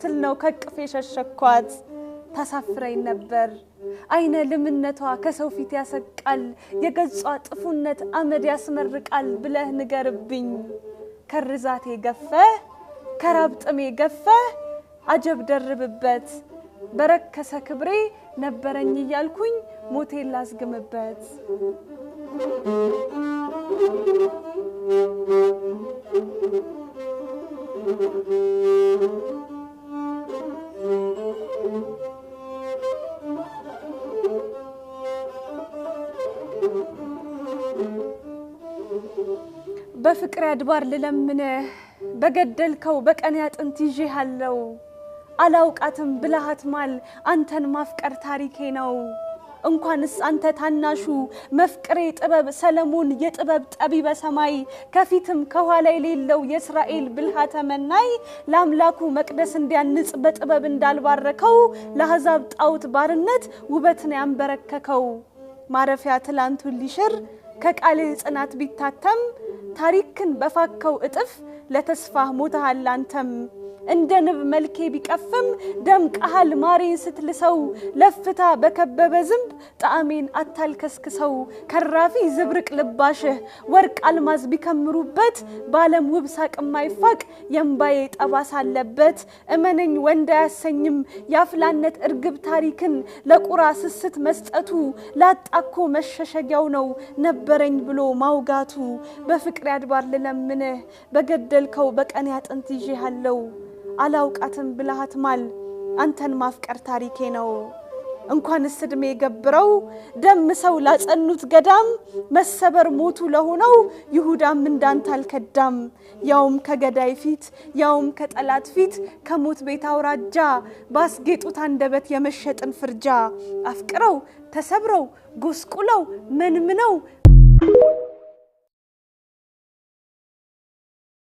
ትልነው ከቅፌ ሸሸኳት ታሳፍረኝ ነበር አይነ ልምነቷ ከሰው ፊት ያሰቃል የገጿ ጥፉነት አመድ ያስመርቃል ብለህ ንገርብኝ ከርዛቴ ገፈ ከራብጥሜ ገፈ አጀብ ደርብበት በረከሰ ክብሬ ነበረኝ ይያልኩኝ ሞቴን ላስግምበት በፍቅር ያድባር ለለምነ በገደልከው በቀን ያጥንት ይዤሃለው አላውቃትም ብለሃት ማል አንተን ማፍቀር ታሪኬ ነው እንኳንስ አንተ ታናሹ መፍቅሬ ጥበብ ሰለሞን የጥበብ ጠቢበ ሰማይ ከፊትም ከኋላ የሌለው የእስራኤል ብልሃተ መናይ ለአምላኩ መቅደስ እንዲያንጽ በጥበብ እንዳልባረከው ለአሕዛብ ጣዖት ባርነት ውበትን ያንበረከከው ማረፊያ ትላንቱን ሊሽር ከቃልህ ጽናት ቢታተም ታሪክን በፋከው እጥፍ ለተስፋ ሞተሃል አንተም እንደ ንብ መልኬ ቢቀፍም ደምቀሃል ማሬን ስትልሰው ለፍታ በከበበ ዝንብ ጣዕሜን አታልከስክሰው ከራፊ ዝብርቅ ልባሽህ ወርቅ አልማዝ ቢከምሩበት ባለም ውብ ሳቅ ማይፋቅ የምባዬ ጠባሳ አለበት እመነኝ ወንድ አያሰኝም ያፍላነት እርግብ ታሪክን ለቁራ ስስት መስጠቱ ላጣኮ መሸሸጊያው ነው ነበረኝ ብሎ ማውጋቱ በፍቅር ያድባር ለለምነህ በገደልከው በቀን ያጥንት ይዤሃለው አላውቃትም ብለሃት ማል አንተን ማፍቀር ታሪኬ ነው እንኳንስ እድሜ ገብረው ደም ሰው ላጸኑት ገዳም መሰበር ሞቱ ለሆነው ይሁዳም እንዳንተ አልከዳም ያውም ከገዳይ ፊት ያውም ከጠላት ፊት ከሞት ቤት አውራጃ ባስጌጡት አንደበት የመሸጥን ፍርጃ አፍቅረው ተሰብረው ጎስቁለው መንምነው